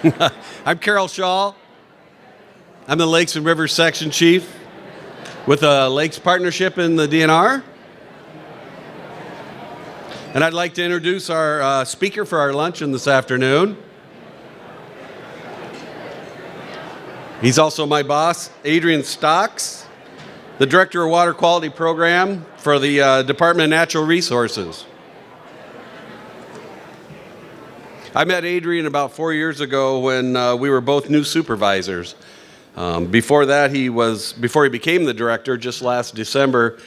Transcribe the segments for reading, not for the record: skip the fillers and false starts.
I'm Carroll Schaal. I'm the Lakes and Rivers Section Chief with a Lakes Partnership in the DNR. And I'd like to introduce our speaker for our luncheon this afternoon. He's also my boss, Adrian Stocks, the Director of Water Quality Program for the Department of Natural Resources. I met Adrian about 4 years ago when we were both new supervisors. Before he became the director, just last December,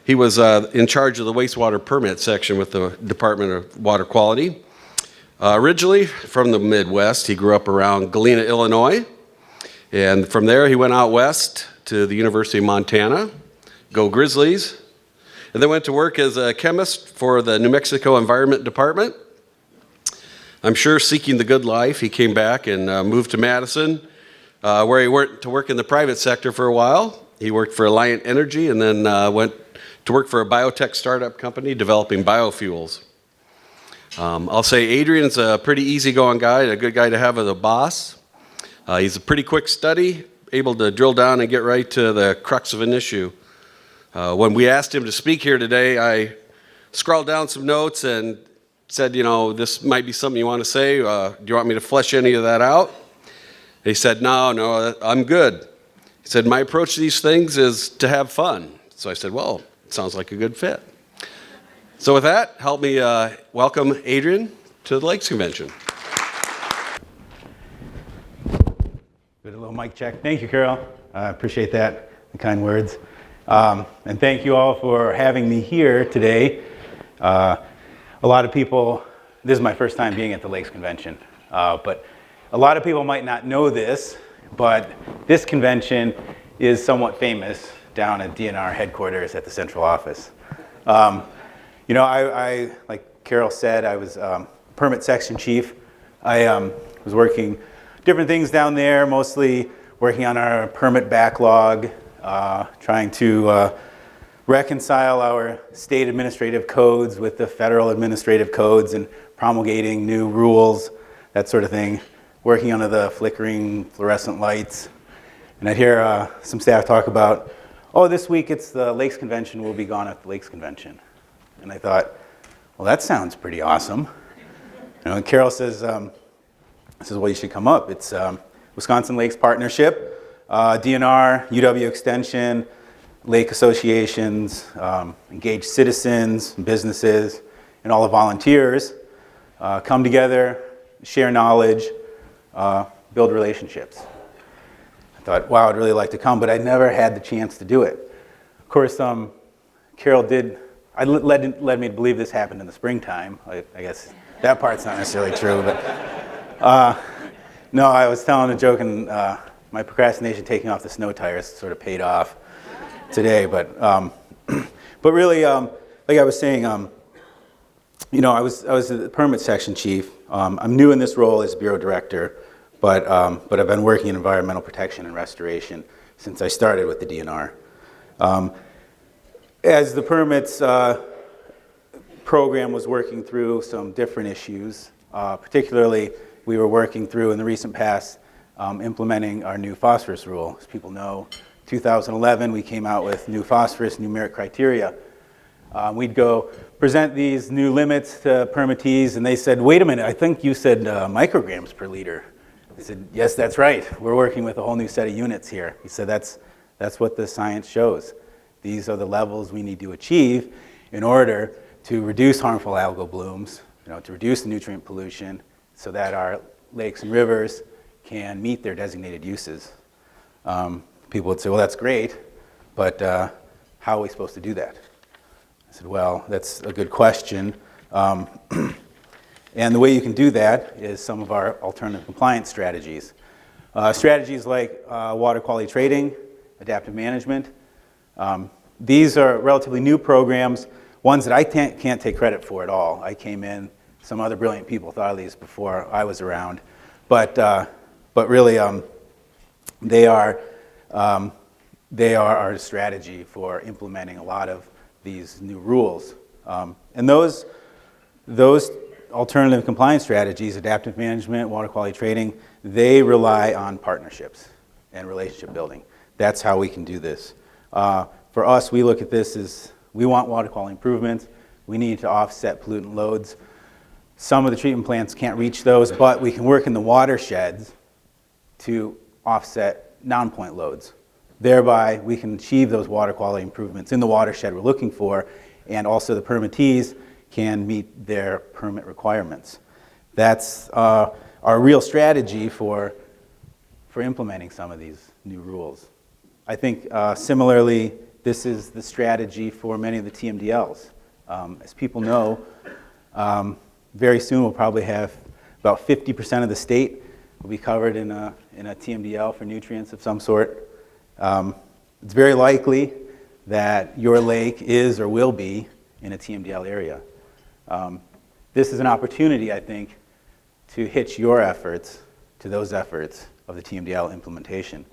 he was in charge of the wastewater permit section with the Department of Water Quality. Originally from the Midwest, he grew up around Galena, Illinois, and from there he went out west to the University of Montana, go Grizzlies, and then went to work as a chemist for the New Mexico Environment Department. I'm sure seeking the good life, he came back and moved to Madison, where he went to work in the private sector for a while. He worked for Alliant Energy and then went to work for a biotech startup company developing biofuels. I'll say Adrian's a pretty easygoing guy, a good guy to have as a boss. He's a pretty quick study, able to drill down and get right to the crux of an issue. When we asked him to speak here today, I scrawled down some notes and said, this might be something you want to say. Do you want me to flesh any of that out? He said, no, I'm good. He said, my approach to these things is to have fun. So I said, well, it sounds like a good fit. So with that, help me welcome Adrian to the Lakes Convention. Good little mic check. Thank you, Carol. I appreciate that, the kind words. And thank you all for having me here today. A lot of people, this is my first time being at the Lakes Convention, but a lot of people might not know this, but this convention is somewhat famous down at DNR headquarters at the central office. I like Carol said, I was permit section chief. I was working different things down there, mostly working on our permit backlog, trying to reconcile our state administrative codes with the federal administrative codes and promulgating new rules, that sort of thing, working under the flickering fluorescent lights. And I'd hear some staff talk about, this week it's the Lakes Convention, we'll be gone at the Lakes Convention. And I thought, well, that sounds pretty awesome. And Carol says, well, you should come up. It's Wisconsin Lakes Partnership, DNR, UW Extension, lake associations, engaged citizens, businesses, and all the volunteers come together, share knowledge, build relationships. I thought, wow, I'd really like to come, but I never had the chance to do it. Of course, Carol led me to believe this happened in the springtime. I guess that part's not necessarily true, but no, I was telling a joke, and my procrastination taking off the snow tires sort of paid off today, but really, like I was saying, I was the permit section chief. I'm new in this role as bureau director, but I've been working in environmental protection and restoration since I started with the DNR. As the permits program was working through some different issues, particularly we were working through in the recent past implementing our new phosphorus rule. As people know, 2011, we came out with new phosphorus numeric criteria. We'd go present these new limits to permittees, and they said, wait a minute, I think you said micrograms per liter. I said, yes, that's right. We're working with a whole new set of units here. He said, that's what the science shows. These are the levels we need to achieve in order to reduce harmful algal blooms, to reduce the nutrient pollution so that our lakes and rivers can meet their designated uses. People would say, well, that's great, but how are we supposed to do that? I said, well, that's a good question. And the way you can do that is some of our alternative compliance strategies. Strategies like water quality trading, adaptive management. These are relatively new programs, ones that I can't take credit for at all. I came in, some other brilliant people thought of these before I was around. But really, they are our strategy for implementing a lot of these new rules. And those alternative compliance strategies, adaptive management, water quality trading, they rely on partnerships and relationship building. That's how we can do this. For us, we look at this as we want water quality improvements. We need to offset pollutant loads. Some of the treatment plants can't reach those, but we can work in the watersheds to offset non-point loads. Thereby, we can achieve those water quality improvements in the watershed we're looking for, and also the permittees can meet their permit requirements. That's our real strategy for implementing some of these new rules. I think similarly, this is the strategy for many of the TMDLs. As people know, very soon we'll probably have about 50% of the state will be covered in a TMDL for nutrients of some sort. It's very likely that your lake is or will be in a TMDL area. This is an opportunity, I think, to hitch your efforts to those efforts of the TMDL implementation.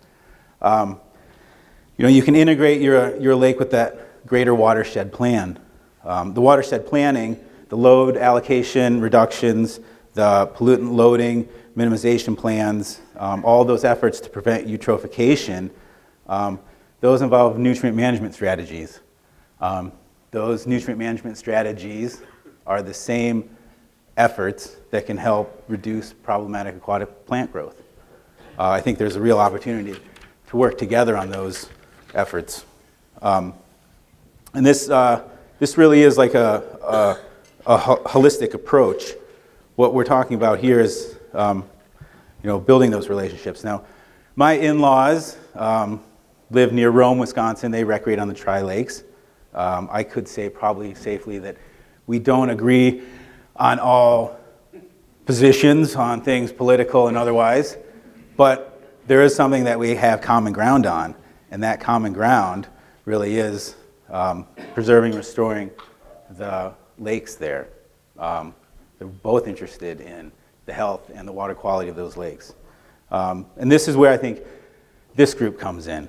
You can integrate your lake with that greater watershed plan. The watershed planning, the load allocation reductions, the pollutant loading minimization plans, all those efforts to prevent eutrophication, those involve nutrient management strategies. Those nutrient management strategies are the same efforts that can help reduce problematic aquatic plant growth. I think there's a real opportunity to work together on those efforts. And this really is like a holistic approach. What we're talking about here is building those relationships. Now, my in-laws live near Rome, Wisconsin. They recreate on the Tri-Lakes. I could say probably safely that we don't agree on all positions on things political and otherwise, but there is something that we have common ground on, and that common ground really is preserving, restoring the lakes there. They're both interested in the health and the water quality of those lakes. And this is where I think this group comes in.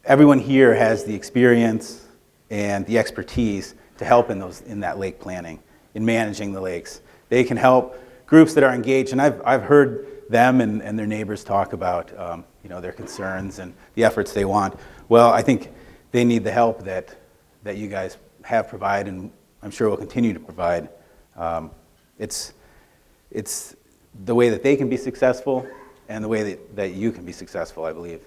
Everyone here has the experience and the expertise to help in that lake planning, in managing the lakes. They can help groups that are engaged, and I've heard them and their neighbors talk about their concerns and the efforts they want. Well, I think they need the help that you guys have provided, and I'm sure will continue to provide. It's the way that they can be successful and the way that you can be successful, I believe.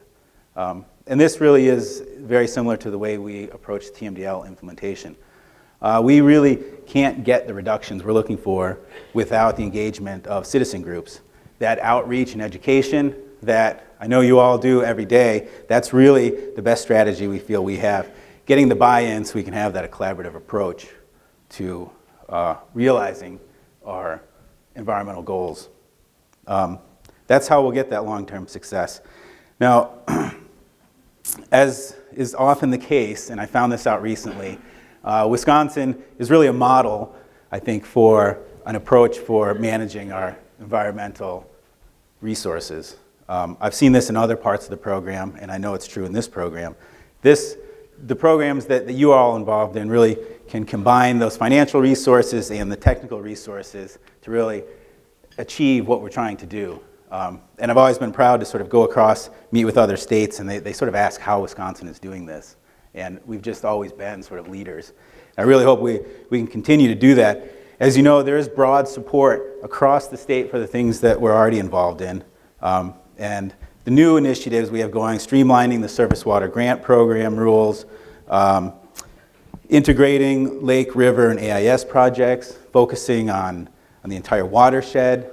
And this really is very similar to the way we approach TMDL implementation. We really can't get the reductions we're looking for without the engagement of citizen groups. That outreach and education that I know you all do every day, that's really the best strategy we feel we have. Getting the buy-in so we can have that collaborative approach to realizing our environmental goals. That's how we'll get that long-term success. Now, as is often the case, and I found this out recently, Wisconsin is really a model, I think, for an approach for managing our environmental resources. I've seen this in other parts of the program, and I know it's true in this program. The programs that you are all involved in really can combine those financial resources and the technical resources to really achieve what we're trying to do. And I've always been proud to sort of go across, meet with other states, and they sort of ask how Wisconsin is doing this. And we've just always been sort of leaders. I really hope we can continue to do that. As you know, there is broad support across the state for the things that we're already involved in. And the new initiatives we have going, streamlining the surface water grant program rules, integrating lake, river, and AIS projects, focusing on the entire watershed,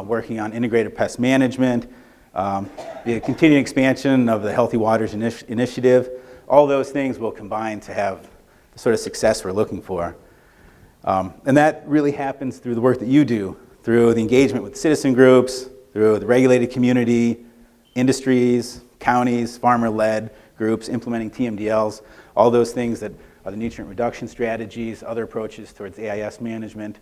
working on integrated pest management, the continued expansion of the Healthy Waters Initiative. All those things will combine to have the sort of success we're looking for. And that really happens through the work that you do, through the engagement with citizen groups, through the regulated community, industries, counties, farmer-led groups, implementing TMDLs, all those things that are the nutrient reduction strategies, other approaches towards AIS management.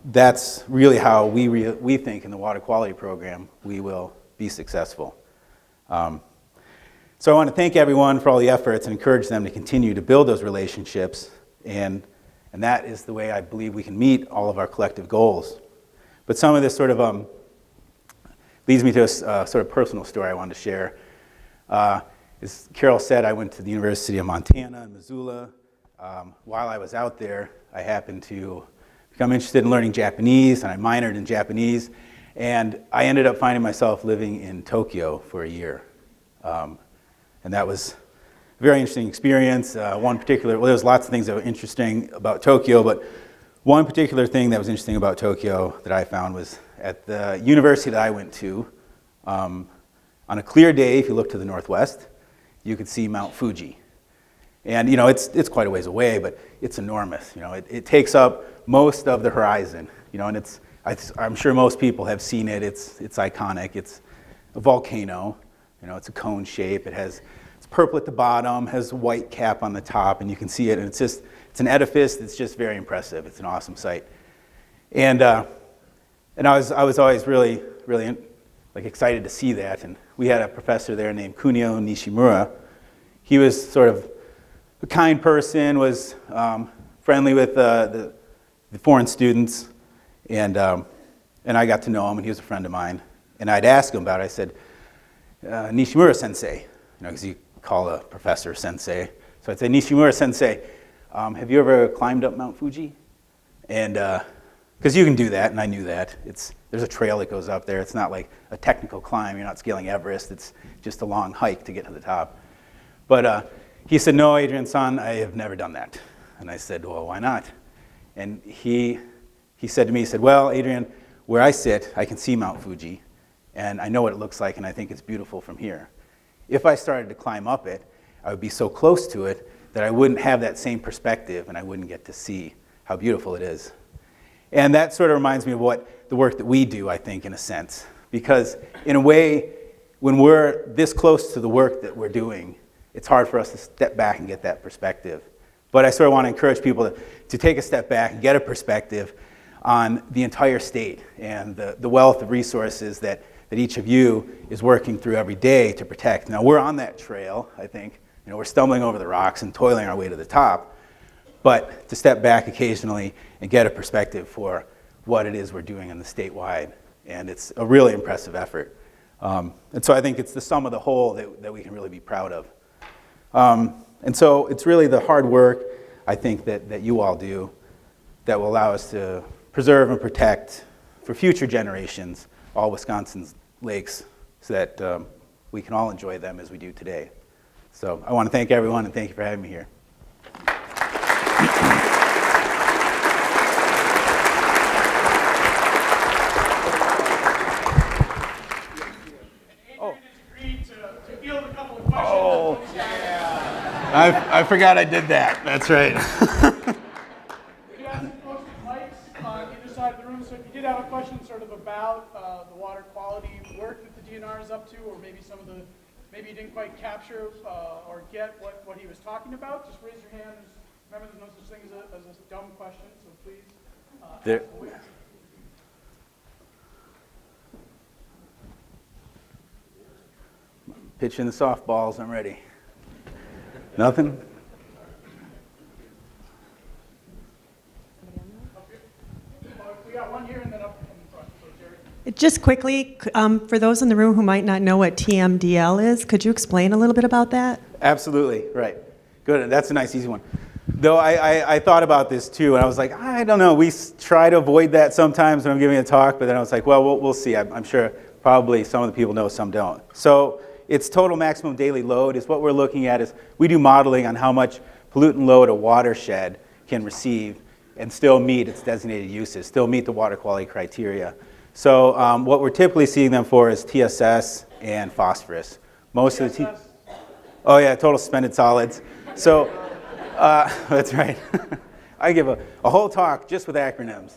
That's really how we think in the water quality program we will be successful. So I want to thank everyone for all the efforts and encourage them to continue to build those relationships and And that is the way I believe we can meet all of our collective goals. But some of this sort of leads me to a sort of personal story I wanted to share. As Carroll said, I went to the University of Montana in Missoula. While I was out there, I happened to become interested in learning Japanese, and I minored in Japanese. And I ended up finding myself living in Tokyo for a year. And that was a very interesting experience. One particular, well, there was lots of things that were interesting about Tokyo, but one particular thing that was interesting about Tokyo that I found was at the university that I went to, on a clear day, if you look to the northwest, you could see Mount Fuji. And, it's quite a ways away, but it's enormous. It takes up most of the horizon, and I'm sure most people have seen it. It's iconic. It's a volcano. It's a cone shape. It's purple at the bottom, has a white cap on the top, and you can see it. And it's an edifice that's just very impressive. It's an awesome sight. And I was always really excited to see that. And we had a professor there named Kunio Nishimura. He was sort of a kind person, was friendly with the foreign students, and I got to know him, and he was a friend of mine. And I'd ask him about it. I said, Nishimura Sensei, because you call a professor Sensei. So I'd say, Nishimura Sensei, have you ever climbed up Mount Fuji? And because you can do that, and I knew that. There's a trail that goes up there. It's not like a technical climb. You're not scaling Everest. It's just a long hike to get to the top. But he said, no, Adrian-san, I have never done that. And I said, well, why not? And he said to me, he said, well, Adrian, where I sit, I can see Mount Fuji, and I know what it looks like, and I think it's beautiful from here. If I started to climb up it, I would be so close to it that I wouldn't have that same perspective, and I wouldn't get to see how beautiful it is. And that sort of reminds me of the work that we do, I think, in a sense. Because in a way, when we're this close to the work that we're doing, it's hard for us to step back and get that perspective. But I sort of want to encourage people to take a step back and get a perspective on the entire state and the wealth of resources that each of you is working through every day to protect. Now, we're on that trail, I think. We're stumbling over the rocks and toiling our way to the top. But to step back occasionally and get a perspective for what it is we're doing in the statewide. And it's a really impressive effort. And so I think it's the sum of the whole that we can really be proud of. And so it's really the hard work, I think, that you all do that will allow us to preserve and protect for future generations all Wisconsin's lakes so that we can all enjoy them as we do today. So I want to thank everyone, and thank you for having me here. I forgot I did that. That's right. We have some folks with mics on either side of the room, so if you did have a question sort of about the water quality work that the DNR is up to, or maybe maybe you didn't quite capture or get what he was talking about, just raise your hand. Remember, there's no such thing as a dumb question, so please ask away. Pitching the softballs, I'm ready. Nothing? We got one here and then up in front. So Jerry. Just quickly, for those in the room who might not know what TMDL is, could you explain a little bit about that? Absolutely, right. Good, that's a nice, easy one. Though I thought about this too, and I was like, I don't know, we try to avoid that sometimes when I'm giving a talk, but then I was like, well, we'll see. I'm sure probably some of the people know, some don't. So it's total maximum daily load is what we're looking at. Is we do modeling on how much pollutant load a watershed can receive and still meet its designated uses, still meet the water quality criteria. So what we're typically seeing them for is TSS and phosphorus. Most of the oh yeah, total suspended solids. So that's right. I give a whole talk just with acronyms.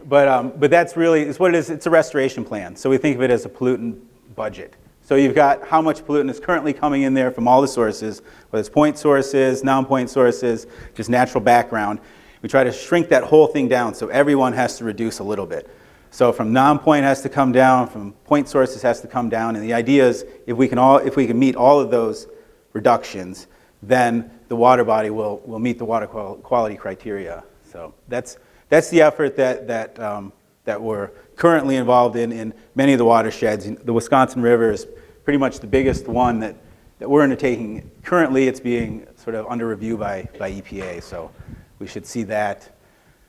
But that's really, it's what it is. It's a restoration plan. So we think of it as a pollutant budget. So you've got how much pollutant is currently coming in there from all the sources, whether it's point sources, non-point sources, just natural background. We try to shrink that whole thing down so everyone has to reduce a little bit. So from non-point has to come down, from point sources has to come down, and the idea is if we can meet all of those reductions, then the water body will meet the water quality criteria. So that's the effort that we're currently involved in many of the watersheds. The Wisconsin River is pretty much the biggest one that we're undertaking. Currently, it's being sort of under review by EPA, so we should see that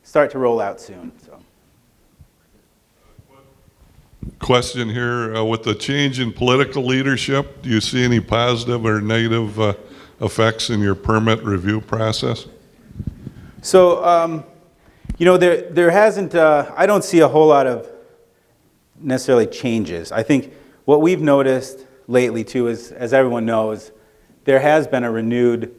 start to roll out soon. So. Question here, with the change in political leadership, do you see any positive or negative effects in your permit review process? So, there hasn't, I don't see a whole lot of necessarily changes. I think what we've noticed lately too is, as everyone knows, there has been a renewed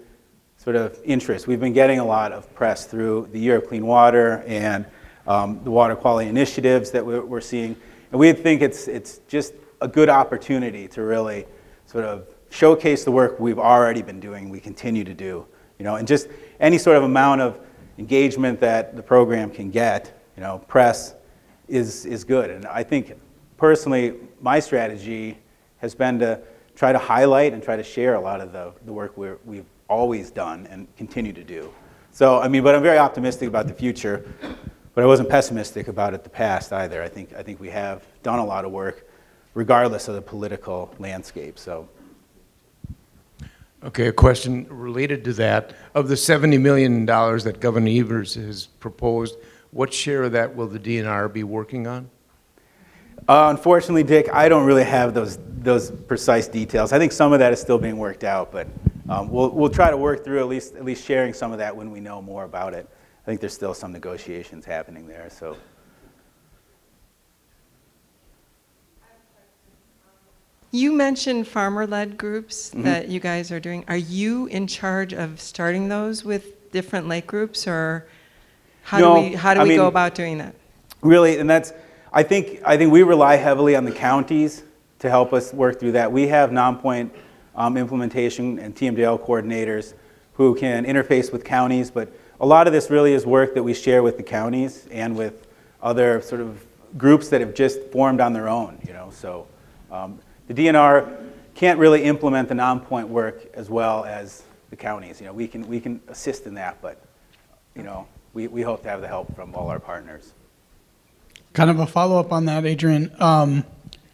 sort of interest. We've been getting a lot of press through the Year of Clean Water and the water quality initiatives that we're seeing. And we think it's just a good opportunity to really sort of showcase the work we've already been doing, we continue to do, and just any sort of amount of engagement that the program can get, press is good. And I think personally, my strategy has been to try to highlight and try to share a lot of the work we've always done and continue to do. So, but I'm very optimistic about the future, but I wasn't pessimistic about the past either. I think we have done a lot of work regardless of the political landscape, so. Okay, a question related to that. Of the $70 million that Governor Evers has proposed, what share of that will the DNR be working on? Unfortunately, Dick, I don't really have those precise details. I think some of that is still being worked out, but we'll try to work through at least sharing some of that when we know more about it. I think there's still some negotiations happening there. So. You mentioned farmer-led groups that you guys are doing. Are you in charge of starting those with different lake groups, or how do we go about doing that? Really, and I think we rely heavily on the counties to help us work through that. We have non-point implementation and TMDL coordinators who can interface with counties, but a lot of this really is work that we share with the counties and with other sort of groups that have just formed on their own, so. The DNR can't really implement the non-point work as well as the counties. We can assist in that, but we hope to have the help from all our partners. Kind of a follow-up on that, Adrian.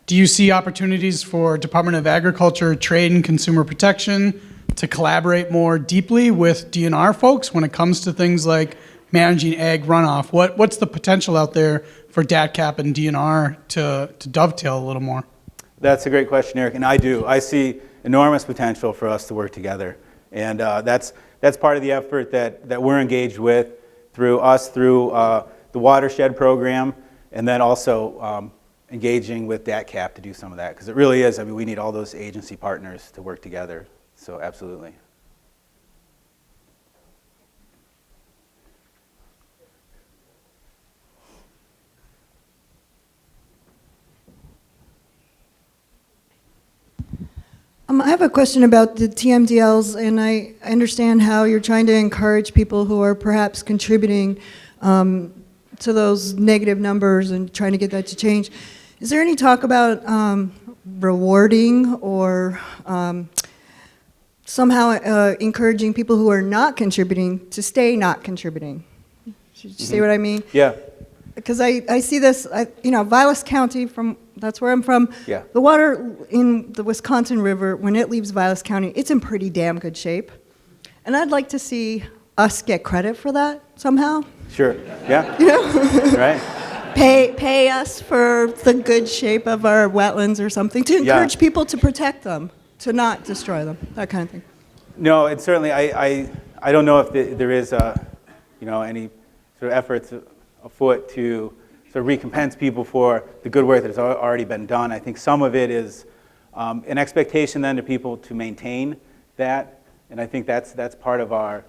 Do you see opportunities for Department of Agriculture, Trade, and Consumer Protection to collaborate more deeply with DNR folks when it comes to things like managing ag runoff? What's the potential out there for DATCAP and DNR to dovetail a little more? That's a great question, Eric, and I see enormous potential for us to work together, and that's part of the effort that we're engaged with through the watershed program, and then also engaging with DATCAP to do some of that, because it really is. We need all those agency partners to work together. So absolutely. I have a question about the TMDLs, and I understand how you're trying to encourage people who are perhaps contributing to those negative numbers and trying to get that to change. Is there any talk about rewarding or somehow encouraging people who are not contributing to stay not contributing? Should you see what I mean? Yeah. Because I see this, Vilas County, that's where I'm from. Yeah. The water in the Wisconsin River, when it leaves Vilas County, it's in pretty damn good shape. And I'd like to see us get credit for that somehow. Sure. Yeah. Right. Pay us for the good shape of our wetlands or something to encourage people to protect them, to not destroy them, that kind of thing. No, and certainly I don't know if there is any sort of efforts afoot to sort of recompense people for the good work that has already been done. I think some of it is an expectation then to people to maintain that, and I think that's part of our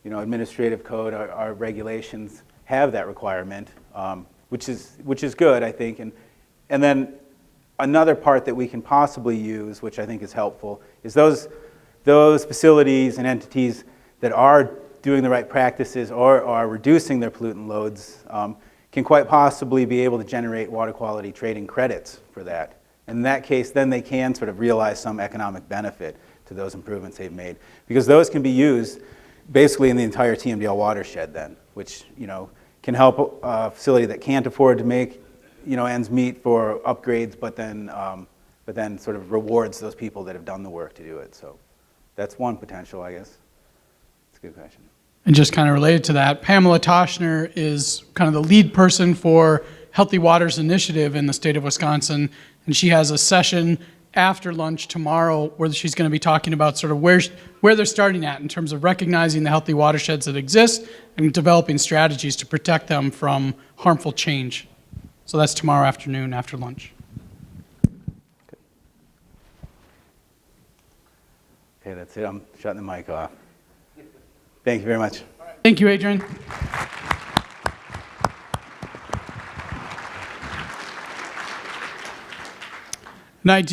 administrative code. Our regulations have that requirement, which is good, I think, and then another part that we can possibly use, which I think is helpful, is those facilities and entities that are doing the right practices or are reducing their pollutant loads can quite possibly be able to generate water quality trading credits for that. In that case, then they can sort of realize some economic benefit. to those improvements they've made. Because those can be used basically in the entire TMDL watershed then, which, you know, can help a facility that can't afford to make, you know, ends meet for upgrades, but then sort of rewards those people that have done the work to do it. So that's one potential, I guess. It's a good question. And just kind of related to that, Pamela Toshner is kind of the lead person for Healthy Waters Initiative in the state of Wisconsin, and she has a session after lunch tomorrow where she's going to be talking about sort of where they're starting at in terms of recognizing the healthy watersheds that exist and developing strategies to protect them from harmful change. So that's tomorrow afternoon after lunch. Okay, that's it. I'm shutting the mic off. Thank you very much. Thank you, Adrian. And I do